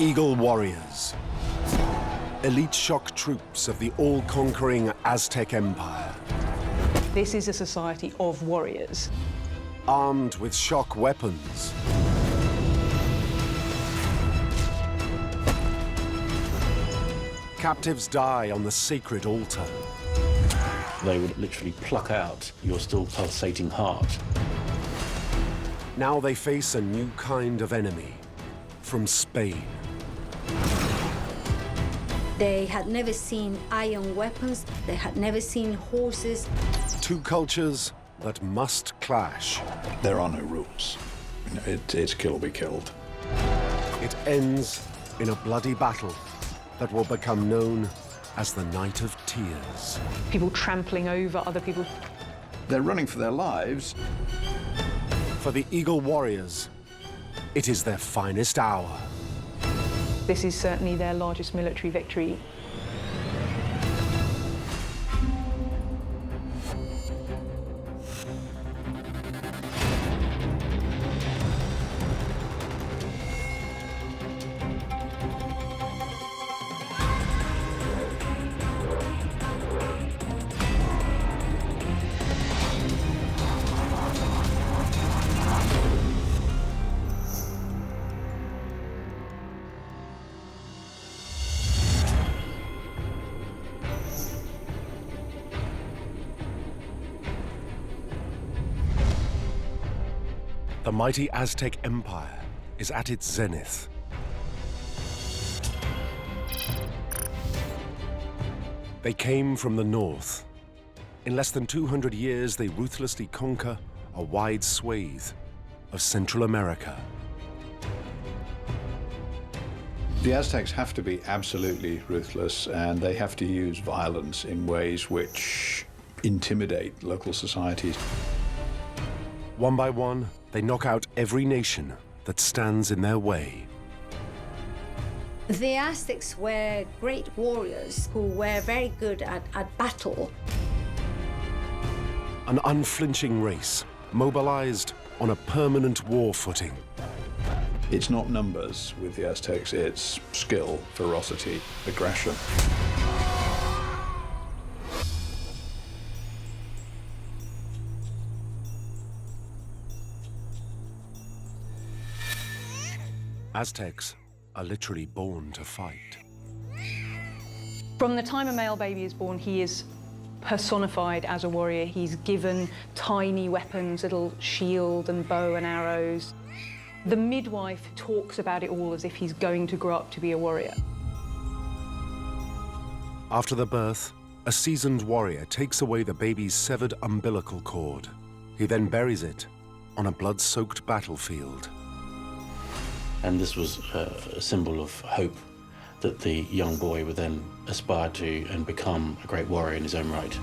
Eagle warriors, elite shock troops of the all-conquering Aztec Empire. This is a society of warriors. Armed with shock weapons. Captives die on the sacred altar. They would literally pluck out your still pulsating heart. Now they face a new kind of enemy from Spain. They had never seen iron weapons. They had never seen horses. Two cultures that must clash. There are no rules. It's kill or be killed. It ends in a bloody battle that will become known as the Night of Tears. People trampling over other people. They're running for their lives. For the Eagle warriors, it is their finest hour. This is certainly their largest military victory. The mighty Aztec Empire is at its zenith. They came from the north. In less than 200 years, they ruthlessly conquer a wide swathe of Central America. The Aztecs have to be absolutely ruthless, and they have to use violence in ways which intimidate local societies. One by one, they knock out every nation that stands in their way. The Aztecs were great warriors who were very good at battle. An unflinching race, mobilized on a permanent war footing. It's not numbers with the Aztecs, it's skill, ferocity, aggression. Aztecs are literally born to fight. From the time a male baby is born, he is personified as a warrior. He's given tiny weapons, little shield and bow and arrows. The midwife talks about it all as if he's going to grow up to be a warrior. After the birth, a seasoned warrior takes away the baby's severed umbilical cord. He then buries it on a blood-soaked battlefield. And this was a symbol of hope that the young boy would then aspire to and become a great warrior in his own right.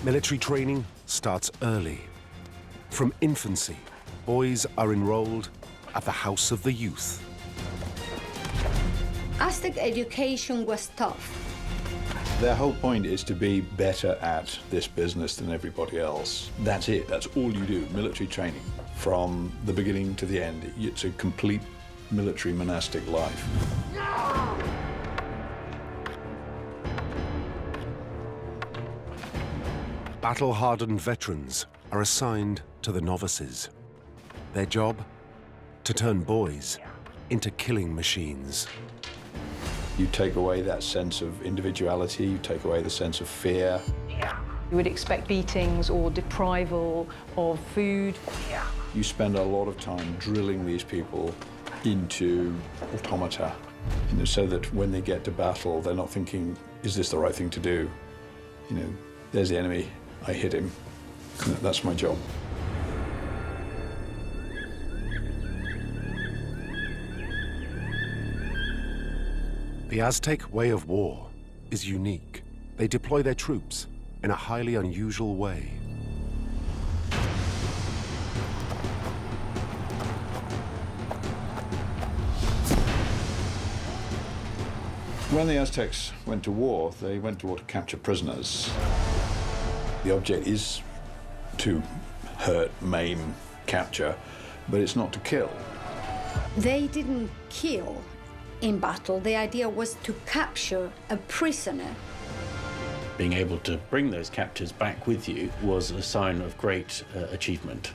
Military training starts early. From infancy, boys are enrolled at the House of the Youth. Aztec education was tough. Their whole point is to be better at this business than everybody else. That's it, that's all you do, military training. From the beginning to the end, it's a complete military monastic life. Battle-hardened veterans are assigned to the novices. Their job? To turn boys into killing machines. You take away that sense of individuality, you take away the sense of fear. You would expect beatings or deprival of food. You spend a lot of time drilling these people into automata, so that when they get to battle, they're not thinking, is this the right thing to do? There's the enemy, I hit him. That's my job. The Aztec way of war is unique. They deploy their troops in a highly unusual way. When the Aztecs went to war, they went to war to capture prisoners. The object is to hurt, maim, capture, but it's not to kill. They didn't kill in battle. The idea was to capture a prisoner. Being able to bring those captives back with you was a sign of great achievement.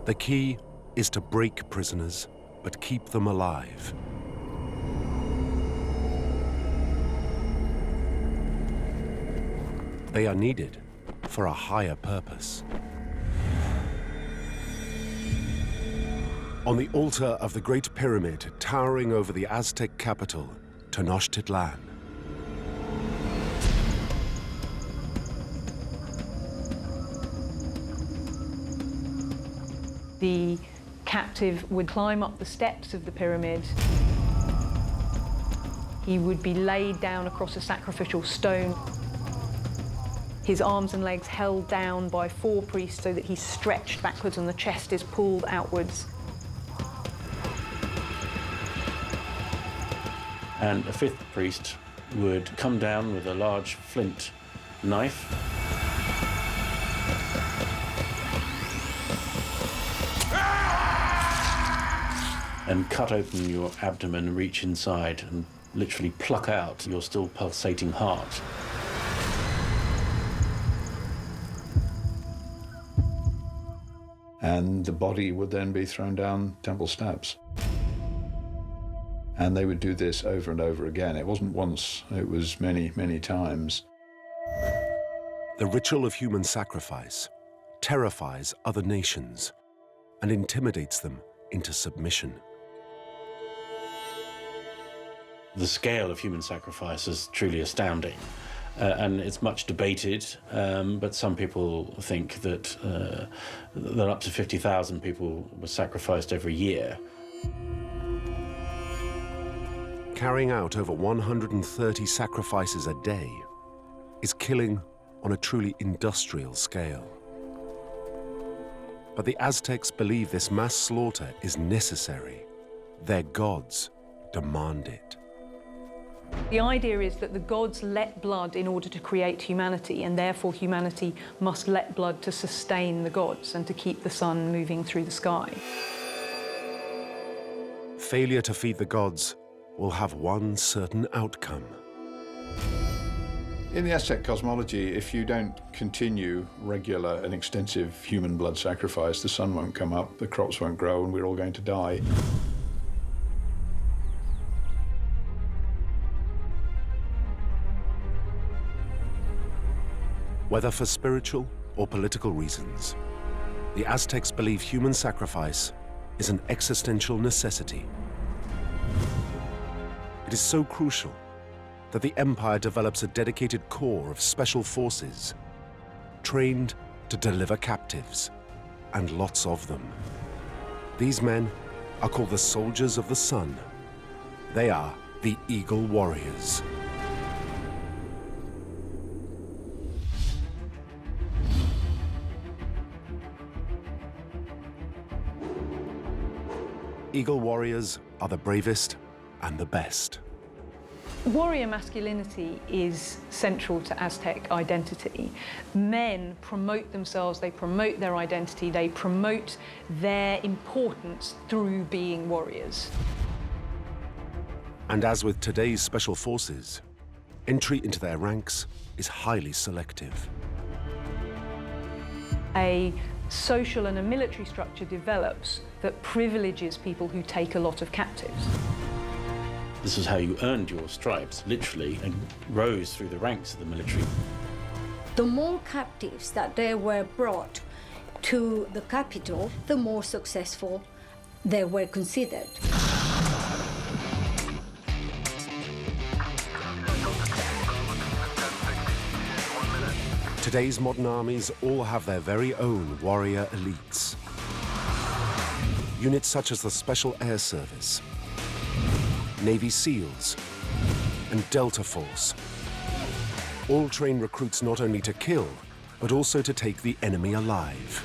The key is to break prisoners, but keep them alive. They are needed for a higher purpose. On the altar of the Great Pyramid towering over the Aztec capital, Tenochtitlan, the captive would climb up the steps of the pyramid. He would be laid down across a sacrificial stone. His arms and legs held down by 4 priests so that he's stretched backwards and the chest is pulled outwards. And a 5th priest would come down with a large flint knife and cut open your abdomen, reach inside and literally pluck out your still pulsating heart. And the body would then be thrown down temple steps. And they would do this over and over again. It wasn't once, it was many, many times. the ritual of human sacrifice terrifies other nations and intimidates them into submission. The scale of human sacrifice is truly astounding. And it's much debated, but some people think that up to 50,000 people were sacrificed every year. Carrying out over 130 sacrifices a day is killing on a truly industrial scale. But the Aztecs believe this mass slaughter is necessary. Their gods demand it. The idea is that the gods let blood in order to create humanity, and therefore humanity must let blood to sustain the gods and to keep the sun moving through the sky. Failure to feed the gods will have one certain outcome. In the Aztec cosmology, if you don't continue regular and extensive human blood sacrifice, the sun won't come up, the crops won't grow, and we're all going to die. Whether for spiritual or political reasons, the Aztecs believe human sacrifice is an existential necessity. It is so crucial that the empire develops a dedicated corps of special forces, trained to deliver captives, and lots of them. These men are called the soldiers of the sun. They are the Eagle Warriors. Eagle Warriors are the bravest and the best. Warrior masculinity is central to Aztec identity. Men promote themselves, they promote their identity, they promote their importance through being warriors. And as with today's special forces, entry into their ranks is highly selective. A social and a military structure develops that privileges people who take a lot of captives. This is how you earned your stripes, literally, and rose through the ranks of the military. The more captives that they were brought to the capital, the more successful they were considered. Today's modern armies all have their very own warrior elites. Units such as the Special Air Service, Navy SEALs, and Delta Force all train recruits not only to kill, but also to take the enemy alive.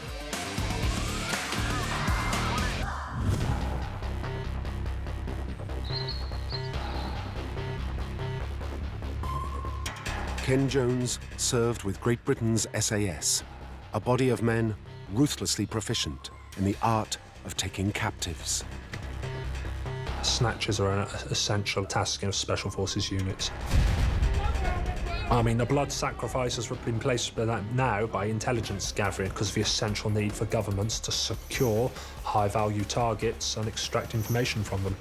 Ken Jones served with Great Britain's SAS, a body of men ruthlessly proficient in the art of taking captives. Snatchers are an essential task of special forces units. I mean, the blood sacrifices have been placed now by intelligence gathering because of the essential need for governments to secure high-value targets and extract information from them.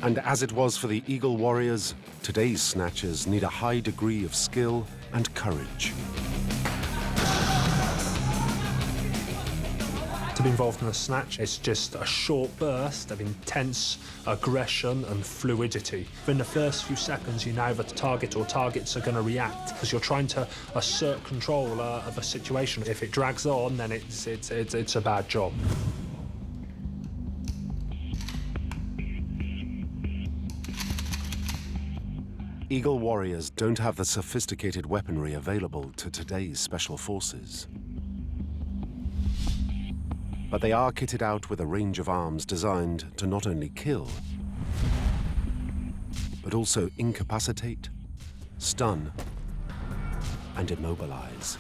And as it was for the Eagle Warriors, today's snatchers need a high degree of skill and courage. To be involved in a snatch, it's just a short burst of intense aggression and fluidity. In the first few seconds, you know that the target or targets are going to react because you're trying to assert control of a situation. If it drags on, then it's a bad job. Eagle Warriors don't have the sophisticated weaponry available to today's special forces. But they are kitted out with a range of arms designed to not only kill, but also incapacitate, stun, and immobilize.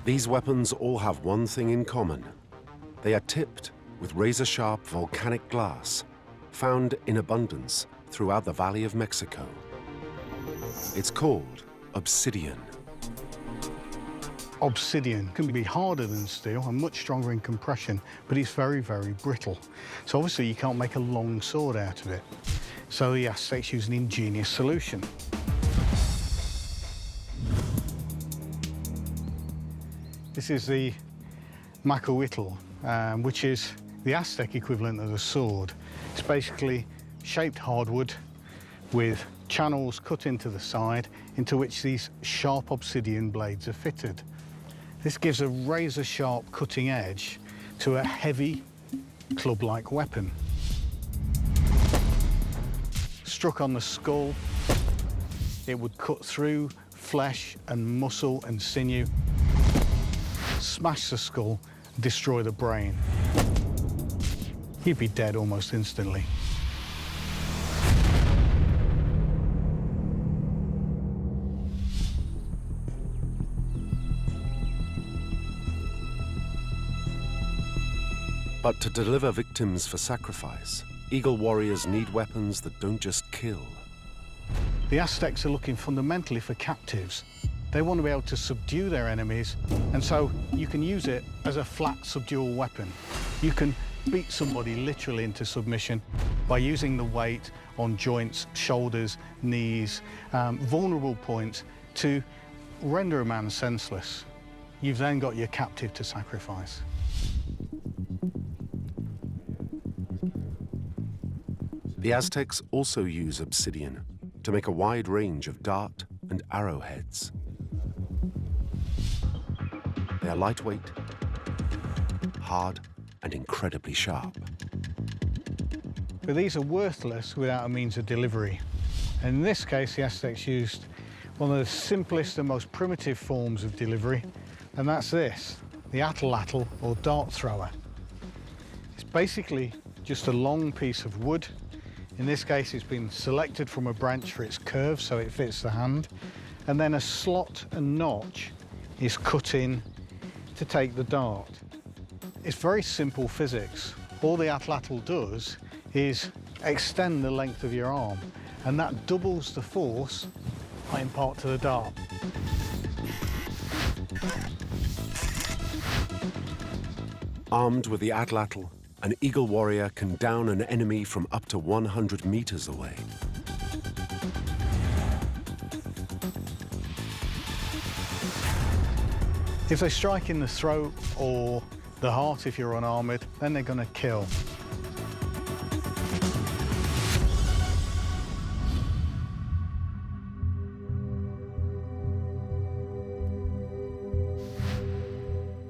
These weapons all have one thing in common. They are tipped with razor-sharp volcanic glass, found in abundance throughout the Valley of Mexico. It's called Obsidian. Obsidian can be harder than steel and much stronger in compression, but it's very, very brittle. So obviously you can't make a long sword out of it. So the Aztecs use an ingenious solution. This is the macahuitl, which is the Aztec equivalent of a sword. It's basically shaped hardwood with channels cut into the side into which these sharp obsidian blades are fitted. This gives a razor-sharp cutting edge to a heavy club-like weapon. Struck on the skull, it would cut through flesh and muscle and sinew, smash the skull, destroy the brain. You'd be dead almost instantly. But to deliver victims for sacrifice, Eagle Warriors need weapons that don't just kill. The Aztecs are looking fundamentally for captives. They want to be able to subdue their enemies, and so you can use it as a flat subdual weapon. You can beat somebody literally into submission by using the weight on joints, shoulders, knees, vulnerable points to render a man senseless. You've then got your captive to sacrifice. The Aztecs also use obsidian to make a wide range of dart and arrowheads. They are lightweight, hard, and incredibly sharp. But these are worthless without a means of delivery. And in this case, the Aztecs used one of the simplest and most primitive forms of delivery, and that's this, the atlatl, or dart thrower. It's basically just a long piece of wood. In this case, it's been selected from a branch for its curve, so it fits the hand. And then a slot and notch is cut in to take the dart. It's very simple physics. All the atlatl does is extend the length of your arm, and that doubles the force I impart to the dart. Armed with the atlatl, an Eagle Warrior can down an enemy from up to 100 meters away. If they strike in the throat or the heart if you're unarmored, then they're going to kill.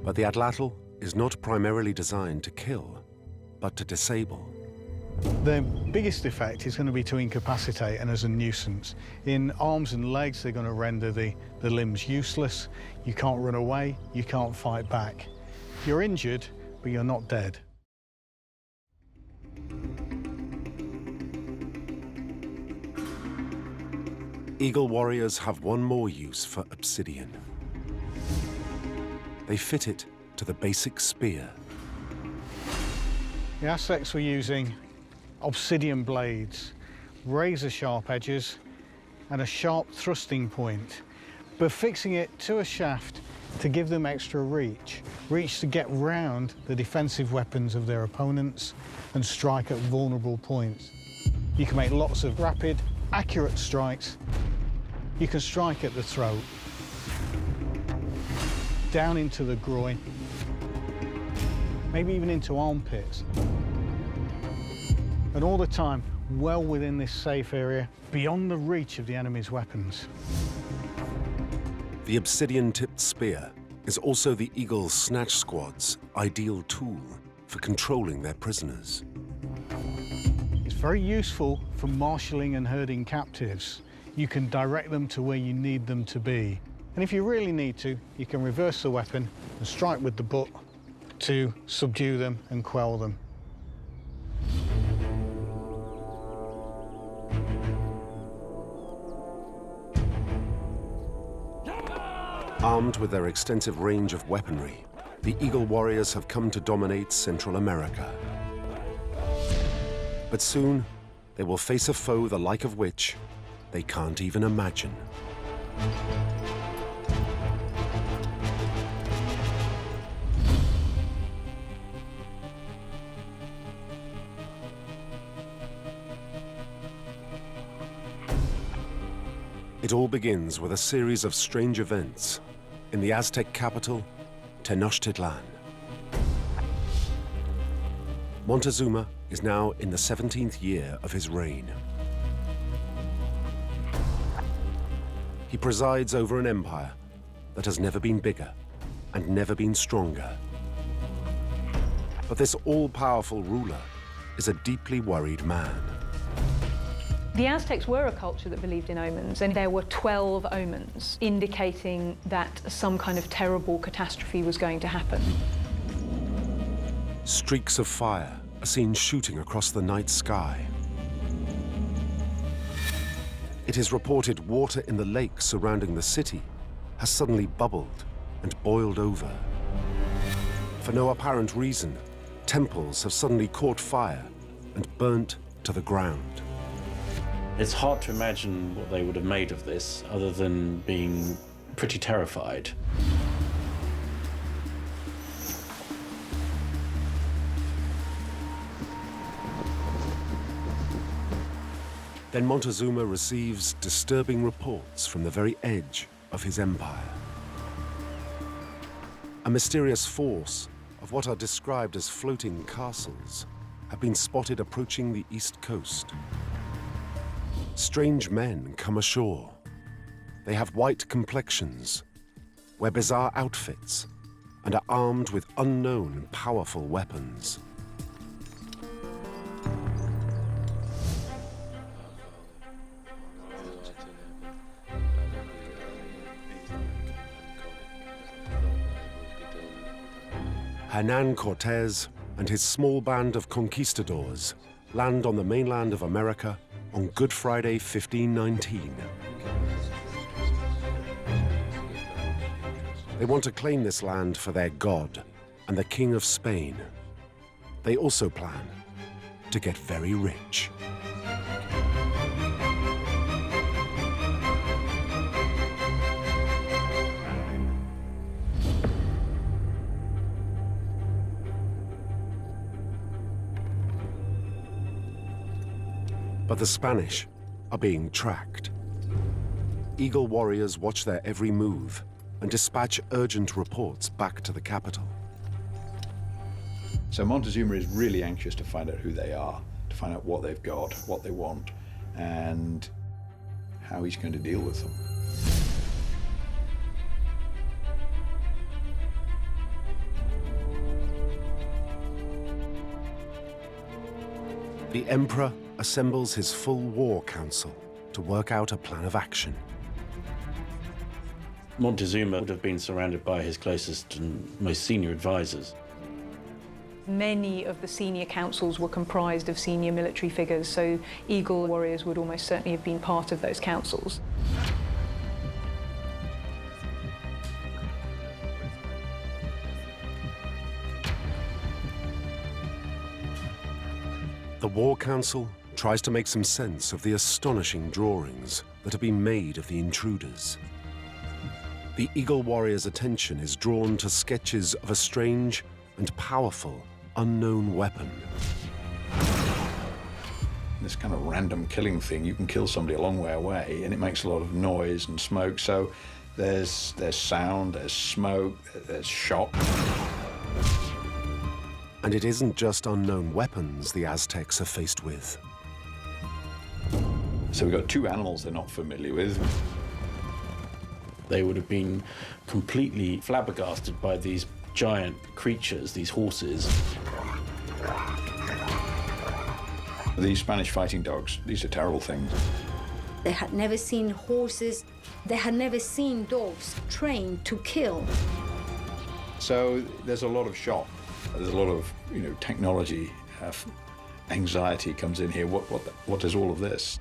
But the atlatl is not primarily designed to kill, but to disable. Their biggest effect is going to be to incapacitate and as a nuisance. In arms and legs, they're going to render the limbs useless. You can't run away, you can't fight back. You're injured, but you're not dead. Eagle warriors have one more use for obsidian. They fit it to the basic spear. The Aztecs were using obsidian blades, razor-sharp edges, and a sharp thrusting point, but fixing it to a shaft to give them extra reach to get round the defensive weapons of their opponents and strike at vulnerable points. You can make lots of rapid, accurate strikes. You can strike at the throat, down into the groin, maybe even into armpits. And all the time, well within this safe area, beyond the reach of the enemy's weapons. The obsidian-tipped spear is also the Eagle's snatch squad's ideal tool for controlling their prisoners. It's very useful for marshalling and herding captives. You can direct them to where you need them to be. And if you really need to, you can reverse the weapon and strike with the butt to subdue them and quell them. Armed with their extensive range of weaponry, the Eagle warriors have come to dominate Central America. But soon, they will face a foe the like of which they can't even imagine. It all begins with a series of strange events in the Aztec capital, Tenochtitlan. Montezuma is now in the 17th year of his reign. He presides over an empire that has never been bigger and never been stronger. But this all-powerful ruler is a deeply worried man. The Aztecs were a culture that believed in omens, and there were 12 omens indicating that some kind of terrible catastrophe was going to happen. Streaks of fire are seen shooting across the night sky. It is reported water in the lake surrounding the city has suddenly bubbled and boiled over. For no apparent reason, temples have suddenly caught fire and burnt to the ground. It's hard to imagine what they would have made of this other than being pretty terrified. Then Montezuma receives disturbing reports from the very edge of his empire. A mysterious force of what are described as floating castles have been spotted approaching the east coast. Strange men come ashore. They have white complexions, wear bizarre outfits, and are armed with unknown powerful weapons. Hernán Cortés and his small band of conquistadors land on the mainland of America on Good Friday, 1519. They want to claim this land for their god and the King of Spain. They also plan to get very rich. But the Spanish are being tracked. Eagle warriors watch their every move and dispatch urgent reports back to the capital. So Montezuma is really anxious to find out who they are, to find out what they've got, what they want, and how he's going to deal with them. The emperor assembles his full war council to work out a plan of action. Montezuma would have been surrounded by his closest and most senior advisors. Many of the senior councils were comprised of senior military figures, so eagle warriors would almost certainly have been part of those councils. The War Council tries to make some sense of the astonishing drawings that have been made of the intruders. The eagle warrior's attention is drawn to sketches of a strange and powerful unknown weapon. This kind of random killing thing, you can kill somebody a long way away and it makes a lot of noise and smoke. So there's sound, there's smoke, there's shock. And it isn't just unknown weapons the Aztecs are faced with. So we've got two animals they're not familiar with. They would have been completely flabbergasted by these giant creatures, these horses. These Spanish fighting dogs, these are terrible things. They had never seen horses, they had never seen dogs trained to kill. So there's a lot of shock. There's a lot of, technology, anxiety comes in here. What is all of this?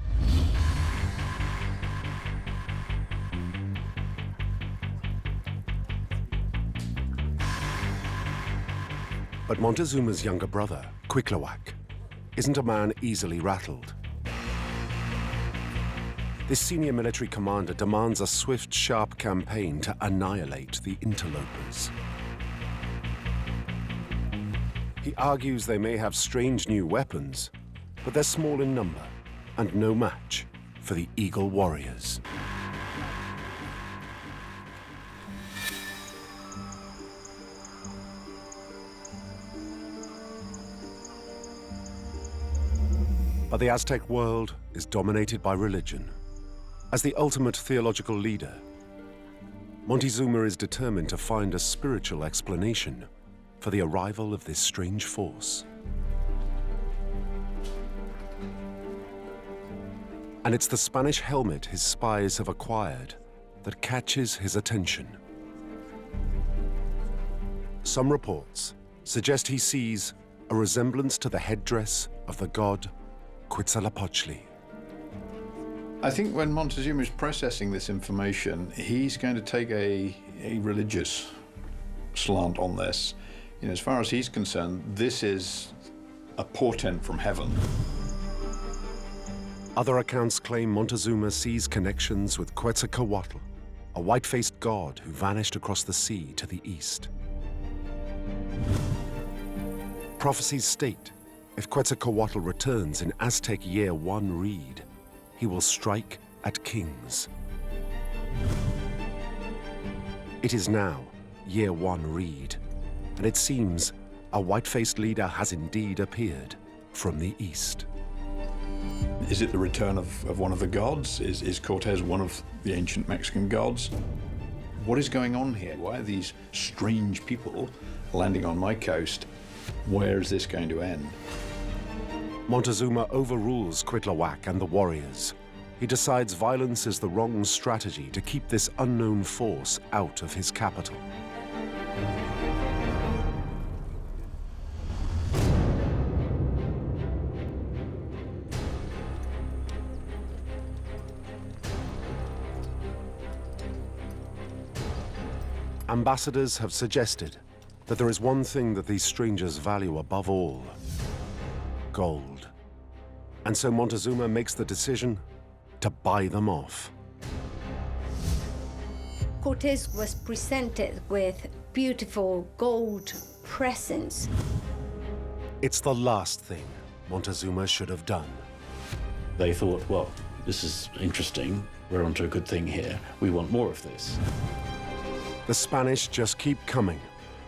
But Montezuma's younger brother, Cuitlahuac, isn't a man easily rattled. This senior military commander demands a swift, sharp campaign to annihilate the interlopers. He argues they may have strange new weapons, but they're small in number and no match for the eagle warriors. But the Aztec world is dominated by religion. As the ultimate theological leader, Montezuma is determined to find a spiritual explanation for the arrival of this strange force. And it's the Spanish helmet his spies have acquired that catches his attention. Some reports suggest he sees a resemblance to the headdress of the god Quetzalcoatl. I think when Montezuma is processing this information, he's going to take a religious slant on this. As far as he's concerned, this is a portent from heaven. Other accounts claim Montezuma sees connections with Quetzalcoatl, a white-faced god who vanished across the sea to the east. Prophecies state if Quetzalcoatl returns in Aztec Year 1 read, he will strike at kings. It is now Year 1 read, and it seems a white-faced leader has indeed appeared from the east. Is it the return of one of the gods? Is Cortes one of the ancient Mexican gods? What is going on here? Why are these strange people landing on my coast? Where is this going to end? Montezuma overrules Cuitlahuac and the warriors. He decides violence is the wrong strategy to keep this unknown force out of his capital. Ambassadors have suggested that there is one thing that these strangers value above all: gold. And so Montezuma makes the decision to buy them off. Cortes was presented with beautiful gold presents. It's the last thing Montezuma should have done. They thought, well, this is interesting. We're onto a good thing here. We want more of this. The Spanish just keep coming,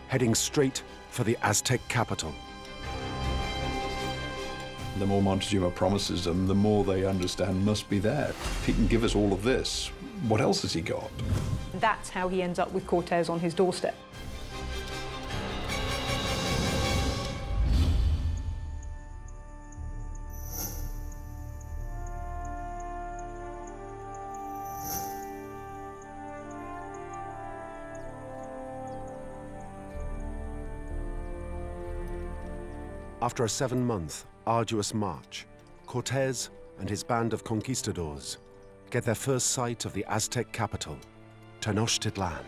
heading straight for the Aztec capital. The more Montezuma promises them, the more they understand must be there. If he can give us all of this, what else has he got? That's how he ends up with Cortes on his doorstep. After a 7-month, arduous march, Cortés and his band of conquistadors get their first sight of the Aztec capital, Tenochtitlan.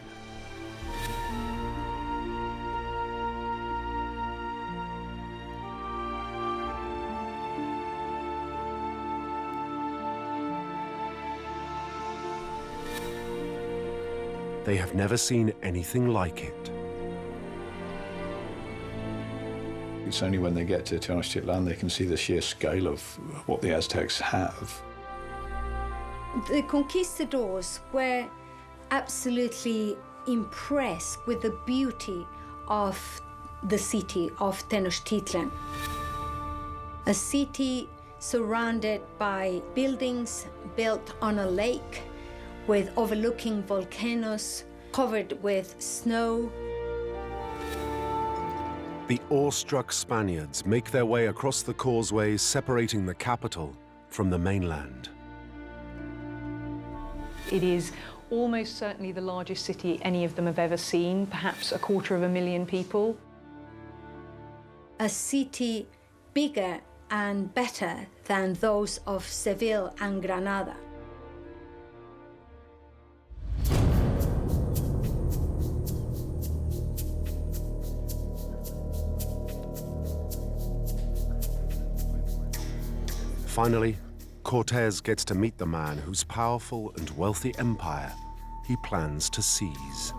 They have never seen anything like it. It's only when they get to Tenochtitlan they can see the sheer scale of what the Aztecs have. The conquistadors were absolutely impressed with the beauty of the city of Tenochtitlan. A city surrounded by buildings built on a lake with overlooking volcanoes, covered with snow. The awestruck Spaniards make their way across the causeway separating the capital from the mainland. It is almost certainly the largest city any of them have ever seen, perhaps 250,000 people. A city bigger and better than those of Seville and Granada. Finally, Cortés gets to meet the man whose powerful and wealthy empire he plans to seize.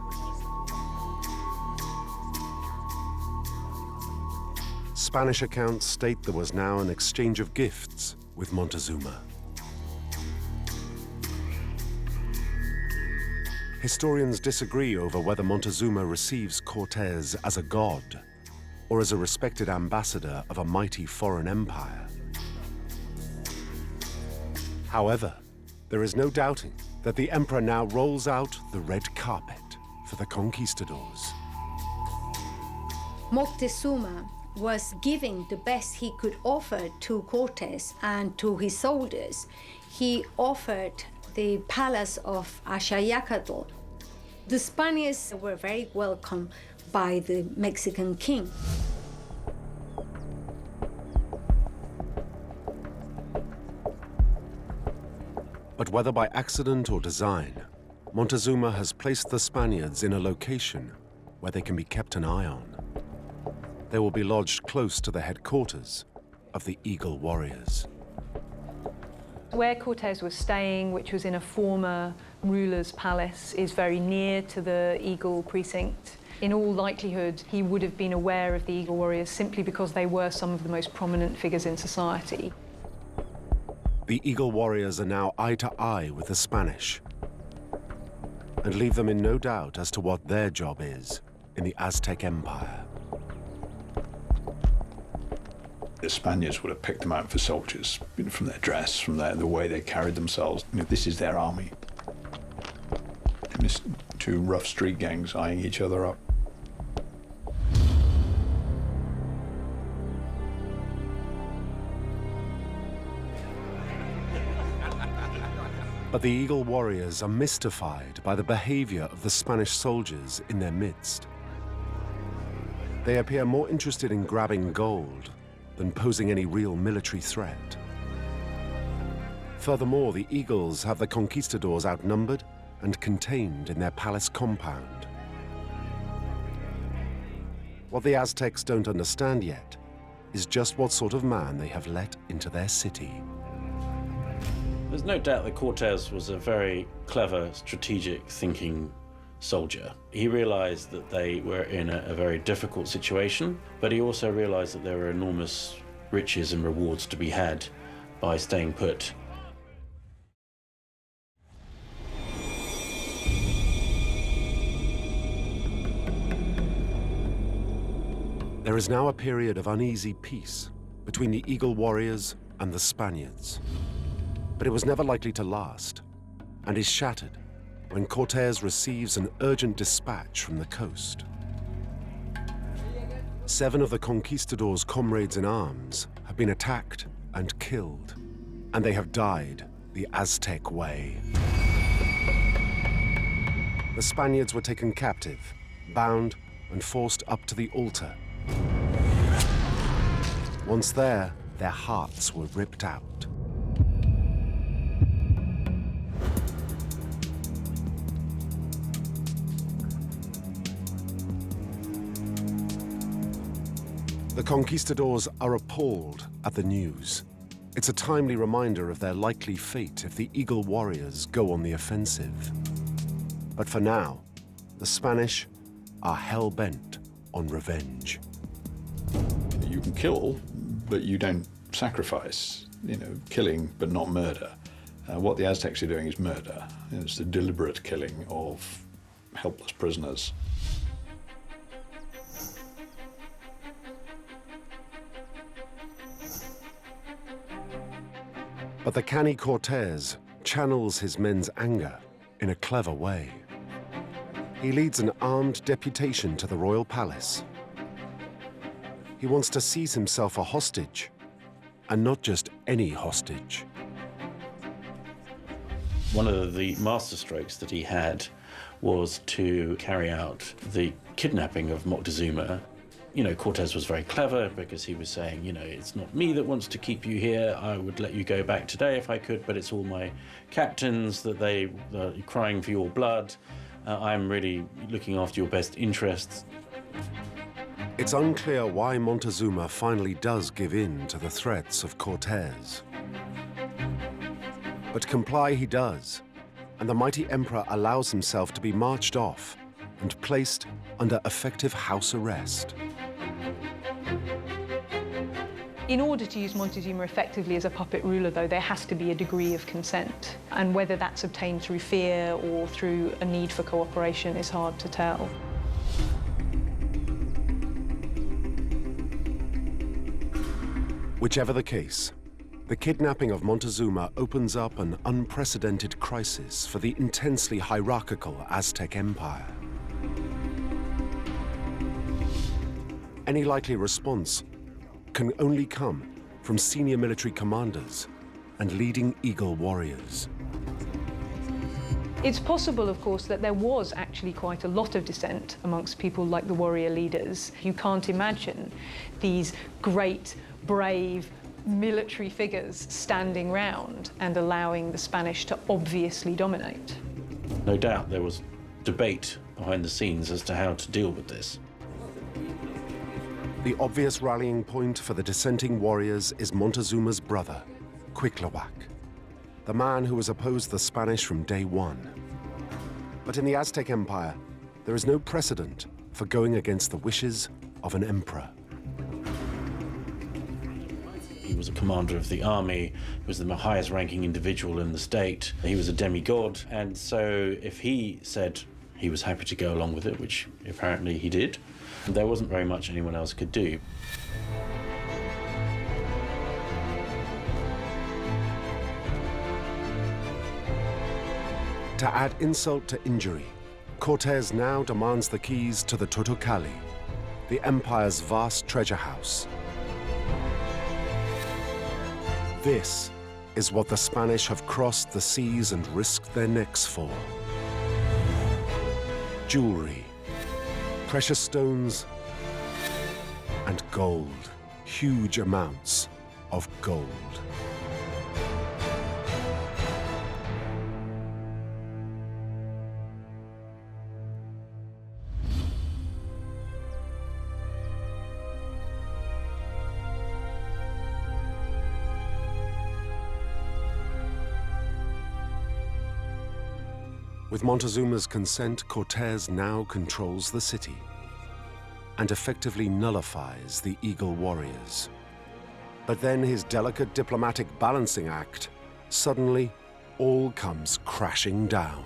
Spanish accounts state there was now an exchange of gifts with Montezuma. Historians disagree over whether Montezuma receives Cortés as a god or as a respected ambassador of a mighty foreign empire. However, there is no doubting that the emperor now rolls out the red carpet for the conquistadors. Montezuma was giving the best he could offer to Cortés and to his soldiers. He offered the palace of Axayacatl. The Spaniards were very welcomed by the Mexican king. But whether by accident or design, Montezuma has placed the Spaniards in a location where they can be kept an eye on. They will be lodged close to the headquarters of the Eagle Warriors. Where Cortés was staying, which was in a former ruler's palace, is very near to the Eagle precinct. In all likelihood, he would have been aware of the Eagle Warriors simply because they were some of the most prominent figures in society. The Eagle Warriors are now eye to eye with the Spanish and leave them in no doubt as to what their job is in the Aztec Empire. The Spaniards would have picked them out for soldiers, from their dress, from the way they carried themselves. This is their army. And just two rough street gangs eyeing each other up. But the Eagle Warriors are mystified by the behavior of the Spanish soldiers in their midst. They appear more interested in grabbing gold than posing any real military threat. Furthermore, the Eagles have the conquistadors outnumbered and contained in their palace compound. What the Aztecs don't understand yet is just what sort of man they have let into their city. There's no doubt that Cortés was a very clever, strategic thinking soldier. He realized that they were in a very difficult situation, but he also realized that there were enormous riches and rewards to be had by staying put. There is now a period of uneasy peace between the Eagle Warriors and the Spaniards. But it was never likely to last, and is shattered when Cortés receives an urgent dispatch from the coast. 7 of the conquistadors' comrades in arms have been attacked and killed, and they have died the Aztec way. The Spaniards were taken captive, bound, and forced up to the altar. Once there, their hearts were ripped out. The conquistadors are appalled at the news. It's a timely reminder of their likely fate if the Eagle warriors go on the offensive. But for now, the Spanish are hell-bent on revenge. You can kill, but you don't sacrifice. Killing, but not murder. What the Aztecs are doing is murder. It's the deliberate killing of helpless prisoners. But the canny Cortes channels his men's anger in a clever way. He leads an armed deputation to the royal palace. He wants to seize himself a hostage, and not just any hostage. One of the masterstrokes that he had was to carry out the kidnapping of Montezuma. Cortes was very clever because he was saying, it's not me that wants to keep you here. I would let you go back today if I could, but it's all my captains that they're crying for your blood. I'm really looking after your best interests. It's unclear why Montezuma finally does give in to the threats of Cortes. But comply he does, and the mighty emperor allows himself to be marched off and placed under effective house arrest. In order to use Montezuma effectively as a puppet ruler, though, there has to be a degree of consent. And whether that's obtained through fear or through a need for cooperation is hard to tell. Whichever the case, the kidnapping of Montezuma opens up an unprecedented crisis for the intensely hierarchical Aztec Empire. Any likely response can only come from senior military commanders and leading Eagle warriors. It's possible, of course, that there was actually quite a lot of dissent amongst people like the warrior leaders. You can't imagine these great, brave, military figures standing round and allowing the Spanish to obviously dominate. No doubt there was debate behind the scenes as to how to deal with this. The obvious rallying point for the dissenting warriors is Montezuma's brother, Cuitlahuac, the man who has opposed the Spanish from day one. But in the Aztec Empire, there is no precedent for going against the wishes of an emperor. He was a commander of the army, he was the highest ranking individual in the state, he was a demigod, and so if he said he was happy to go along with it, which apparently he did, there wasn't very much anyone else could do. To add insult to injury, Cortes now demands the keys to the Totocali, the empire's vast treasure house. This is what the Spanish have crossed the seas and risked their necks for. Jewelry, precious stones, and gold. Huge amounts of gold. With Montezuma's consent, Cortes now controls the city and effectively nullifies the Eagle warriors. But then his delicate diplomatic balancing act, suddenly all comes crashing down.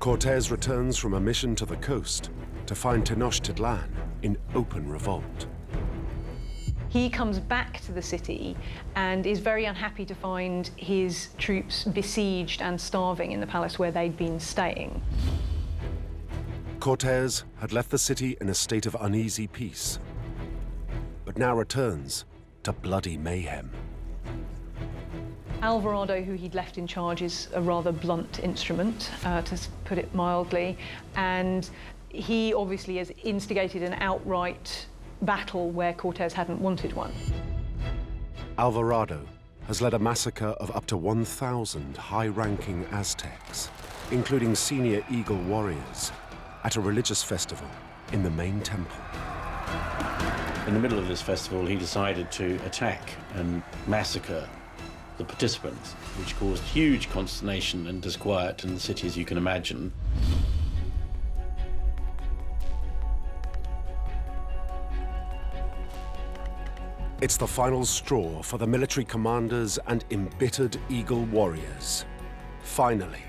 Cortes returns from a mission to the coast to find Tenochtitlan in open revolt. He comes back to the city and is very unhappy to find his troops besieged and starving in the palace where they'd been staying. Cortes had left the city in a state of uneasy peace, but now returns to bloody mayhem. Alvarado, who he'd left in charge, is a rather blunt instrument, to put it mildly, and he obviously has instigated an outright battle where Cortés hadn't wanted one. Alvarado has led a massacre of up to 1,000 high-ranking Aztecs, including senior Eagle warriors, at a religious festival in the main temple. In the middle of this festival, he decided to attack and massacre the participants, which caused huge consternation and disquiet in the city, as you can imagine. It's the final straw for the military commanders and embittered Eagle warriors. Finally,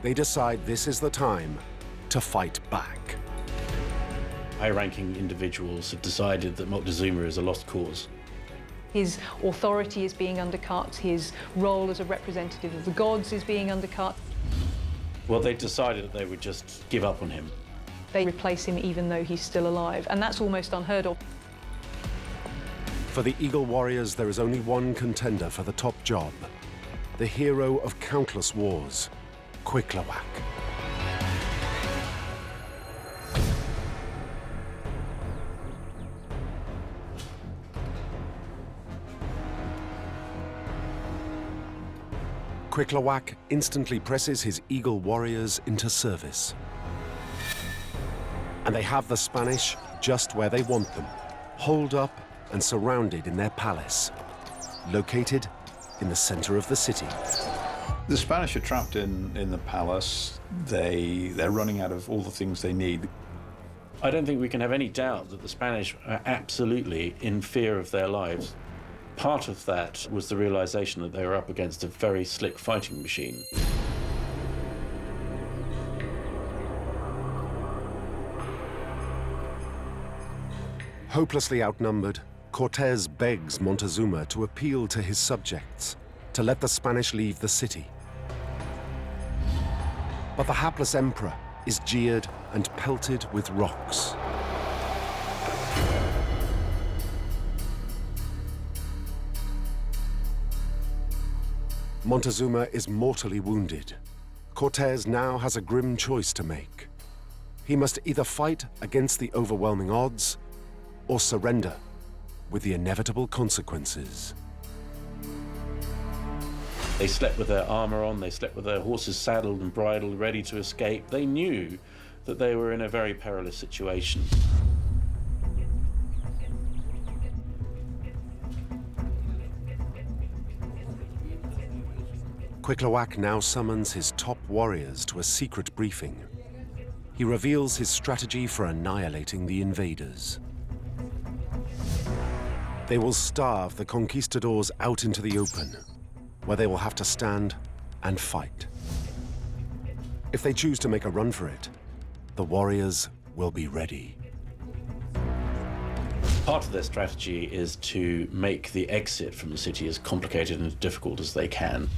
they decide this is the time to fight back. High-ranking individuals have decided that Montezuma is a lost cause. His authority is being undercut, his role as a representative of the gods is being undercut. Well, they decided that they would just give up on him. They replace him even though he's still alive, and that's almost unheard of. For the Eagle warriors, there is only one contender for the top job, the hero of countless wars, Cuitlawak. Cuitlawak instantly presses his Eagle warriors into service. And they have the Spanish just where they want them, holed up and surrounded in their palace, located in the center of the city. The Spanish are trapped in the palace. They're running out of all the things they need. I don't think we can have any doubt that the Spanish are absolutely in fear of their lives. Part of that was the realization that they were up against a very slick fighting machine. Hopelessly outnumbered, Cortés begs Montezuma to appeal to his subjects to let the Spanish leave the city. But the hapless emperor is jeered and pelted with rocks. Montezuma is mortally wounded. Cortés now has a grim choice to make. He must either fight against the overwhelming odds or surrender with the inevitable consequences. They slept with their armor on, they slept with their horses saddled and bridled, ready to escape. They knew that they were in a very perilous situation. Cuitlawak now summons his top warriors to a secret briefing. He reveals his strategy for annihilating the invaders. They will starve the Conquistadors out into the open, where they will have to stand and fight. If they choose to make a run for it, the warriors will be ready. Part of their strategy is to make the exit from the city as complicated and as difficult as they can.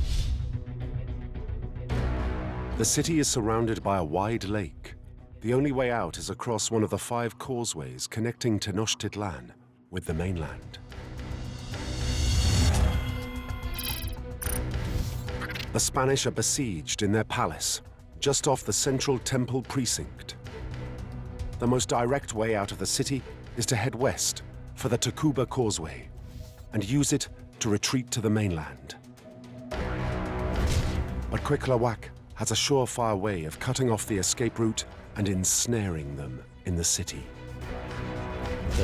The city is surrounded by a wide lake. The only way out is across one of the 5 causeways connecting Tenochtitlan with the mainland. The Spanish are besieged in their palace, just off the central temple precinct. The most direct way out of the city is to head west for the Tacuba Causeway and use it to retreat to the mainland. But Cuitlawak has a surefire way of cutting off the escape route and ensnaring them in the city.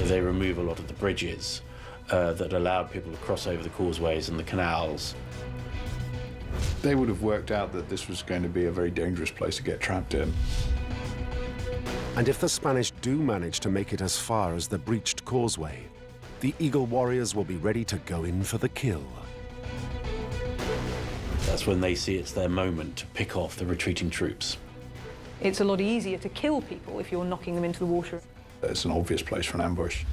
They remove a lot of the bridges that allowed people to cross over the causeways and the canals. They would have worked out that this was going to be a very dangerous place to get trapped in. And if the Spanish do manage to make it as far as the breached causeway, the Eagle warriors will be ready to go in for the kill. That's when they see it's their moment to pick off the retreating troops. It's a lot easier to kill people if you're knocking them into the water. It's an obvious place for an ambush.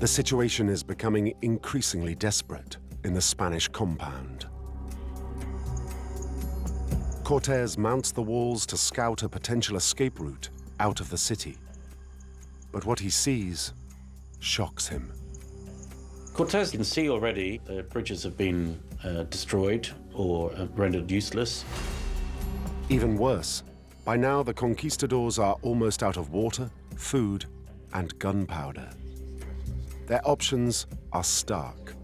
The situation is becoming increasingly desperate in the Spanish compound. Cortés mounts the walls to scout a potential escape route out of the city. But what he sees shocks him. Cortes can see already the bridges have been destroyed or rendered useless. Even worse, by now the conquistadors are almost out of water, food, and gunpowder. Their options are stark.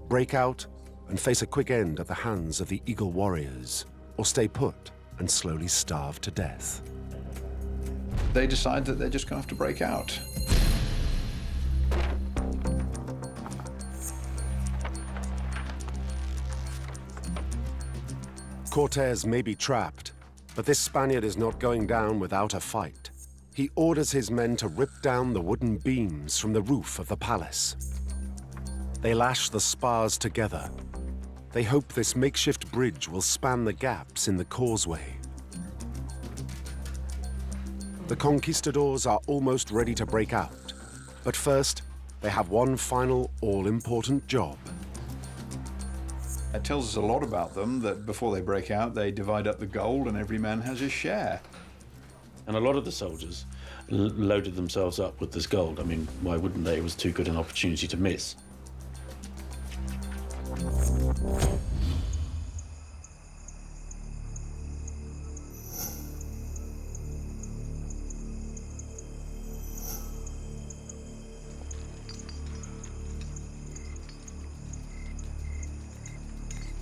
Break out and face a quick end at the hands of the Eagle warriors, or stay put and slowly starve to death. They decide that they're just going to have to break out. Cortes may be trapped, but this Spaniard is not going down without a fight. He orders his men to rip down the wooden beams from the roof of the palace. They lash the spars together. They hope this makeshift bridge will span the gaps in the causeway. The conquistadors are almost ready to break out, but first, they have one final all-important job. It tells us a lot about them that before they break out, they divide up the gold and every man has his share. And a lot of the soldiers loaded themselves up with this gold. I mean, why wouldn't they? It was too good an opportunity to miss.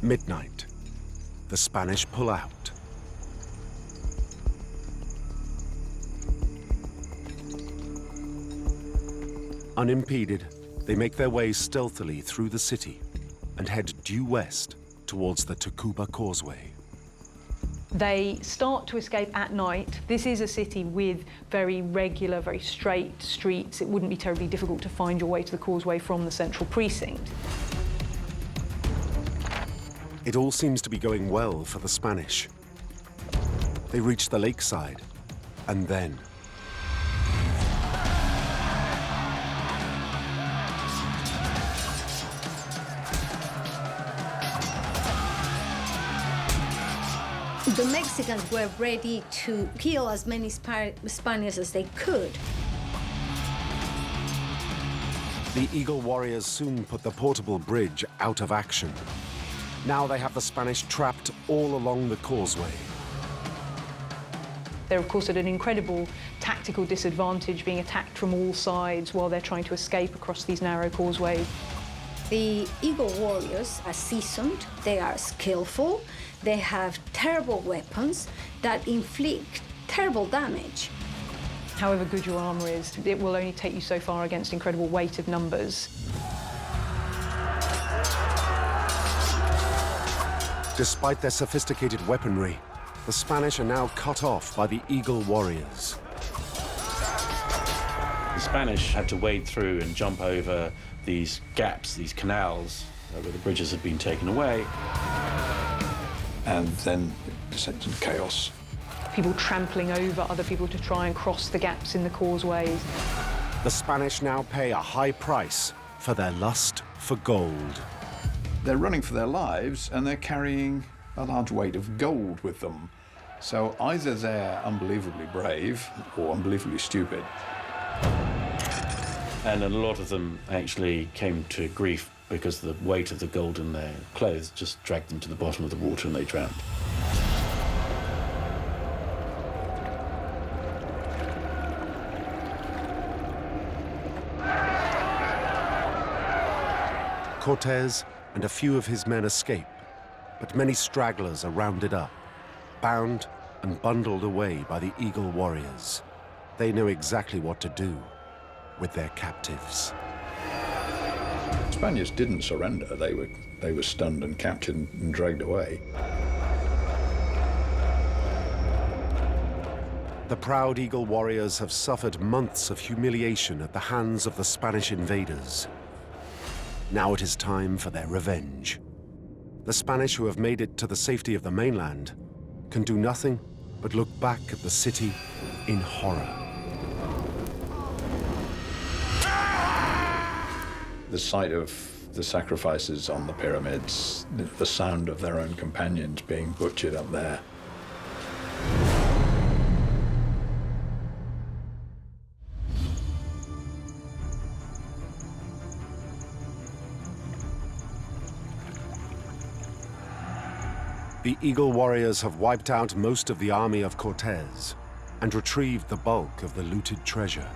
Midnight. The Spanish pull out. Unimpeded, they make their way stealthily through the city and head due west towards the Tacuba Causeway. They start to escape at night. This is a city with very regular, very straight streets. It wouldn't be terribly difficult to find your way to the causeway from the central precinct. It all seems to be going well for the Spanish. They reach the lakeside, and then... The Mexicans were ready to kill as many Spaniards as they could. The Eagle warriors soon put the portable bridge out of action. Now they have the Spanish trapped all along the causeway. They're, of course, at an incredible tactical disadvantage, being attacked from all sides while they're trying to escape across these narrow causeways. The Eagle warriors are seasoned, they are skillful, they have terrible weapons that inflict terrible damage. However good your armour is, it will only take you so far against incredible weight of numbers. Despite their sophisticated weaponry, the Spanish are now cut off by the Eagle warriors. The Spanish had to wade through and jump over these gaps, these canals, where the bridges had been taken away. And then it descends into chaos. People trampling over other people to try and cross the gaps in the causeways. The Spanish now pay a high price for their lust for gold. They're running for their lives and they're carrying a large weight of gold with them. So either they're unbelievably brave or unbelievably stupid. And a lot of them actually came to grief because the weight of the gold in their clothes just dragged them to the bottom of the water and they drowned. Cortes and a few of his men escape, but many stragglers are rounded up, bound and bundled away by the Eagle warriors. They know exactly what to do with their captives. Spaniards didn't surrender. They were stunned and captured and dragged away. The proud Eagle warriors have suffered months of humiliation at the hands of the Spanish invaders. Now it is time for their revenge. The Spanish who have made it to the safety of the mainland can do nothing but look back at the city in horror. The sight of the sacrifices on the pyramids, the sound of their own companions being butchered up there. The Eagle warriors have wiped out most of the army of Cortes and retrieved the bulk of the looted treasure.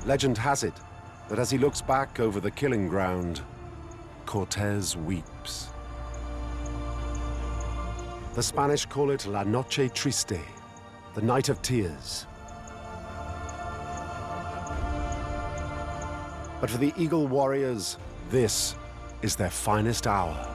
Legend has it that as he looks back over the killing ground, Cortes weeps. The Spanish call it La Noche Triste, the Night of Tears. But for the Eagle warriors, this is their finest hour.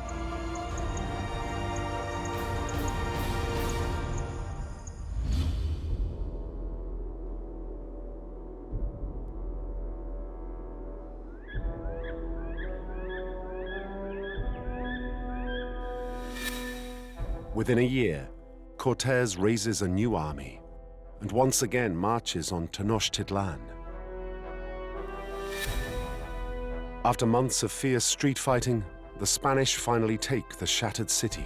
Within a year, Cortes raises a new army and once again marches on Tenochtitlan. After months of fierce street fighting, the Spanish finally take the shattered city.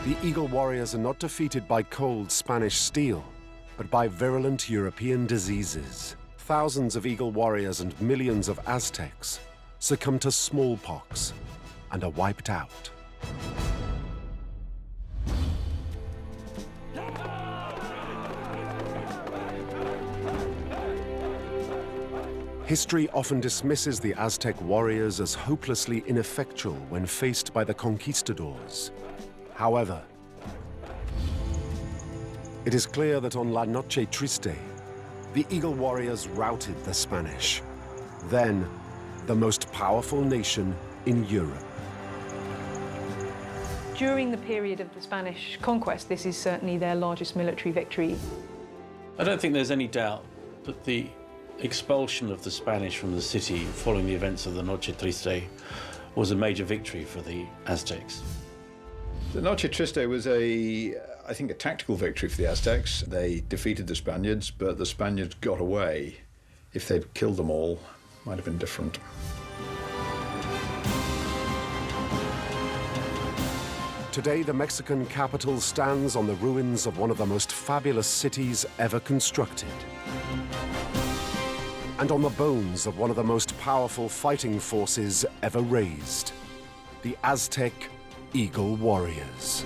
The Eagle warriors are not defeated by cold Spanish steel, but by virulent European diseases. Thousands of Eagle warriors and millions of Aztecs succumb to smallpox and are wiped out. History often dismisses the Aztec warriors as hopelessly ineffectual when faced by the Conquistadors. However, it is clear that on La Noche Triste, the Eagle warriors routed the Spanish, then the most powerful nation in Europe. During the period of the Spanish conquest, this is certainly their largest military victory. I don't think there's any doubt that the expulsion of the Spanish from the city following the events of the Noche Triste was a major victory for the Aztecs. The Noche Triste was I think, a tactical victory for the Aztecs. They defeated the Spaniards, but the Spaniards got away. If they'd killed them all, it might have been different. Today, the Mexican capital stands on the ruins of one of the most fabulous cities ever constructed, and on the bones of one of the most powerful fighting forces ever raised, the Aztec Eagle warriors.